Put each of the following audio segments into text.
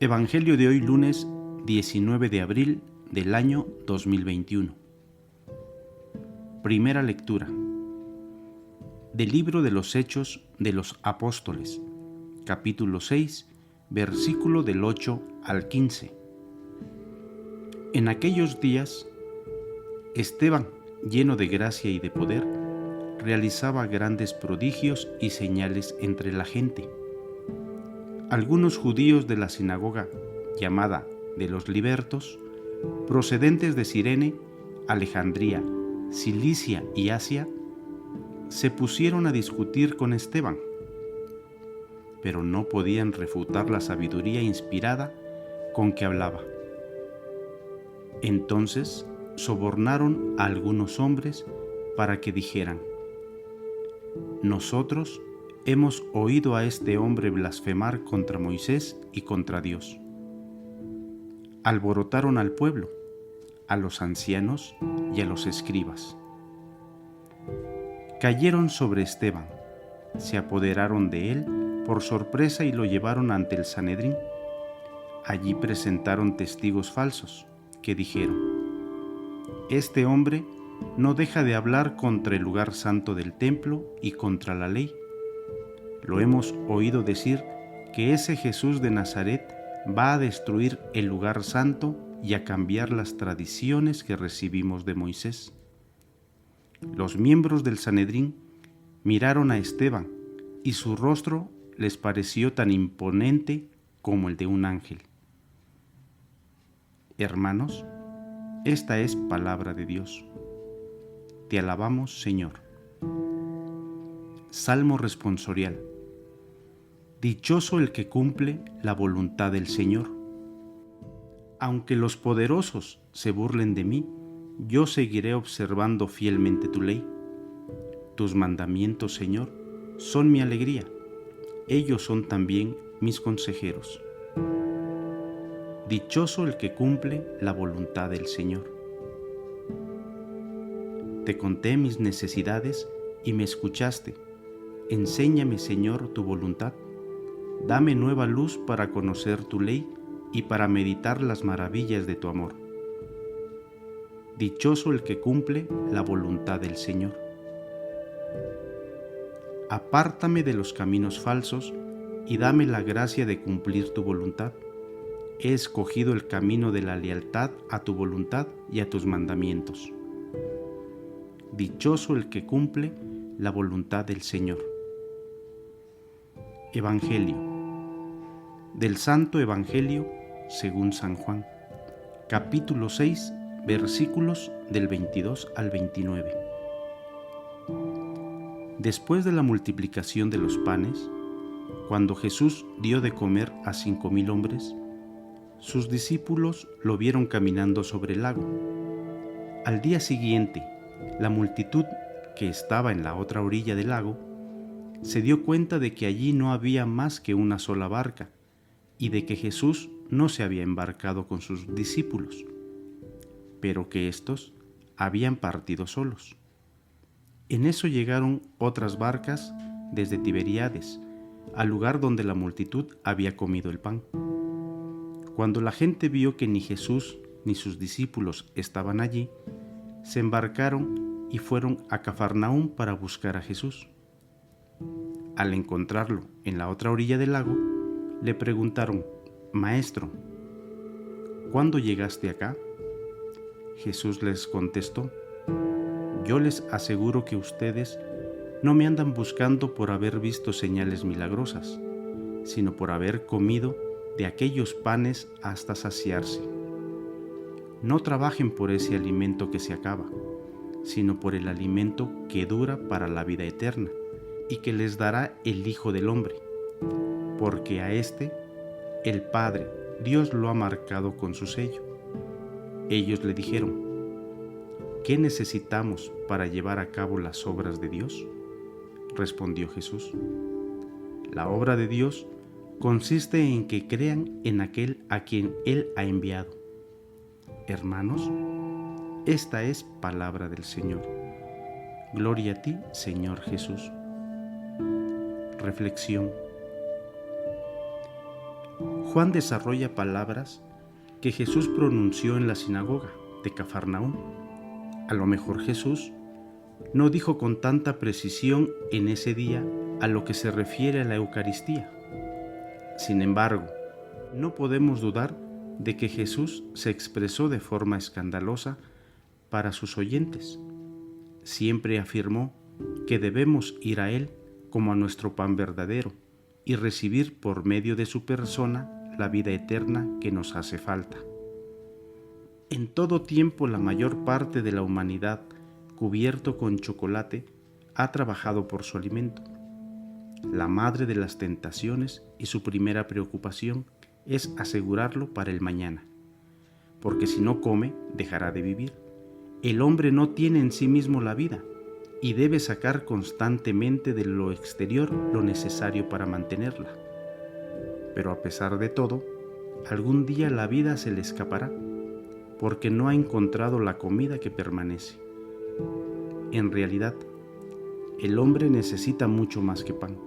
Evangelio de hoy lunes 19 de abril del año 2021. Primera lectura del libro de los Hechos de los Apóstoles, capítulo 6, versículo del 8 al 15. En aquellos días, Esteban, lleno de gracia y de poder, realizaba grandes prodigios y señales entre la gente. Algunos judíos de la sinagoga llamada de los Libertos, procedentes de Cirene, Alejandría, Cilicia y Asia, se pusieron a discutir con Esteban, pero no podían refutar la sabiduría inspirada con que hablaba. Entonces sobornaron a algunos hombres para que dijeran: «Nosotros hemos oído a este hombre blasfemar contra Moisés y contra Dios». Alborotaron al pueblo, a los ancianos y a los escribas. Cayeron sobre Esteban, se apoderaron de él por sorpresa y lo llevaron ante el Sanedrín. Allí presentaron testigos falsos, que dijeron: «Este hombre no deja de hablar contra el lugar santo del templo y contra la ley. Lo hemos oído decir que ese Jesús de Nazaret va a destruir el lugar santo y a cambiar las tradiciones que recibimos de Moisés». Los miembros del Sanedrín miraron a Esteban y su rostro les pareció tan imponente como el de un ángel. Hermanos, esta es palabra de Dios. Te alabamos, Señor. Salmo responsorial. Dichoso el que cumple la voluntad del Señor. Aunque los poderosos se burlen de mí, yo seguiré observando fielmente tu ley. Tus mandamientos, Señor, son mi alegría. Ellos son también mis consejeros. Dichoso el que cumple la voluntad del Señor. Te conté mis necesidades y me escuchaste. Enséñame, Señor, tu voluntad. Dame nueva luz para conocer tu ley y para meditar las maravillas de tu amor. Dichoso el que cumple la voluntad del Señor. Apártame de los caminos falsos y dame la gracia de cumplir tu voluntad. He escogido el camino de la lealtad a tu voluntad y a tus mandamientos. Dichoso el que cumple la voluntad del Señor. Evangelio del Santo Evangelio según San Juan, capítulo 6, versículos del 22 al 29. Después de la multiplicación de los panes, cuando Jesús dio de comer a 5,000 hombres, sus discípulos lo vieron caminando sobre el lago. Al día siguiente, la multitud que estaba en la otra orilla del lago se dio cuenta de que allí no había más que una sola barca y de que Jesús no se había embarcado con sus discípulos, pero que éstos habían partido solos. En eso llegaron otras barcas desde Tiberíades, al lugar donde la multitud había comido el pan. Cuando la gente vio que ni Jesús ni sus discípulos estaban allí, se embarcaron y fueron a Cafarnaúm para buscar a Jesús. Al encontrarlo en la otra orilla del lago, le preguntaron: «Maestro, ¿cuándo llegaste acá?». Jesús les contestó: «Yo les aseguro que ustedes no me andan buscando por haber visto señales milagrosas, sino por haber comido de aquellos panes hasta saciarse. No trabajen por ese alimento que se acaba, sino por el alimento que dura para la vida eterna y que les dará el Hijo del Hombre, porque a este, el Padre, Dios lo ha marcado con su sello». Ellos le dijeron: «¿Qué necesitamos para llevar a cabo las obras de Dios?». Respondió Jesús: «La obra de Dios consiste en que crean en aquel a quien Él ha enviado». Hermanos, esta es palabra del Señor. Gloria a ti, Señor Jesús. Reflexión. Juan desarrolla palabras que Jesús pronunció en la sinagoga de Cafarnaúm. A lo mejor Jesús no dijo con tanta precisión en ese día a lo que se refiere a la Eucaristía. Sin embargo, no podemos dudar de que Jesús se expresó de forma escandalosa para sus oyentes. Siempre afirmó que debemos ir a Él como a nuestro pan verdadero y recibir por medio de su persona la vida eterna que nos hace falta. En todo tiempo la mayor parte de la humanidad, cubierto con chocolate, ha trabajado por su alimento. La madre de las tentaciones y su primera preocupación es asegurarlo para el mañana, porque si no come, dejará de vivir. El hombre no tiene en sí mismo la vida y debe sacar constantemente de lo exterior lo necesario para mantenerla. Pero a pesar de todo, algún día la vida se le escapará, porque no ha encontrado la comida que permanece. En realidad, el hombre necesita mucho más que pan.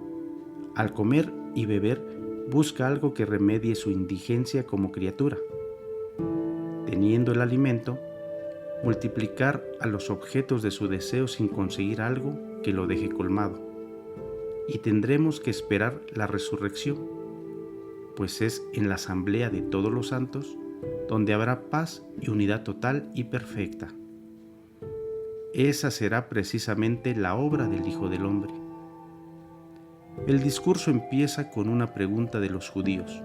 Al comer y beber, busca algo que remedie su indigencia como criatura. Teniendo el alimento, multiplicar a los objetos de su deseo sin conseguir algo que lo deje colmado. Y tendremos que esperar la resurrección, pues es en la asamblea de todos los santos donde habrá paz y unidad total y perfecta. Esa será precisamente la obra del Hijo del Hombre. El discurso empieza con una pregunta de los judíos.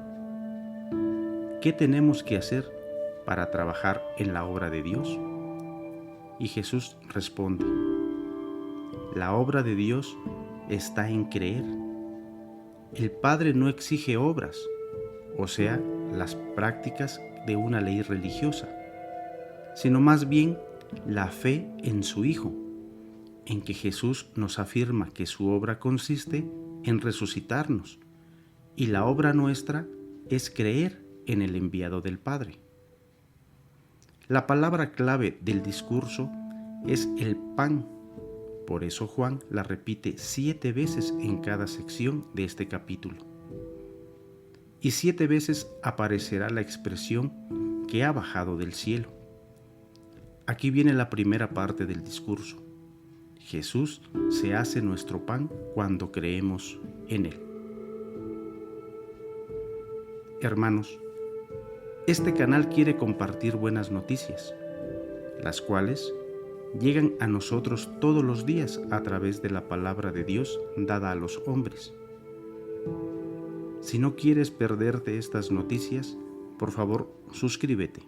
¿Qué tenemos que hacer para trabajar en la obra de Dios? Y Jesús responde: la obra de Dios está en creer. El Padre no exige obras, o sea, las prácticas de una ley religiosa, sino más bien la fe en su Hijo, en que Jesús nos afirma que su obra consiste en resucitarnos, y la obra nuestra es creer en el enviado del Padre. La palabra clave del discurso es el pan. Por eso Juan la repite 7 veces en cada sección de este capítulo. Y 7 veces aparecerá la expresión que ha bajado del cielo. Aquí viene la primera parte del discurso. Jesús se hace nuestro pan cuando creemos en Él. Hermanos, este canal quiere compartir buenas noticias, las cuales llegan a nosotros todos los días a través de la palabra de Dios dada a los hombres. Si no quieres perderte estas noticias, por favor, suscríbete.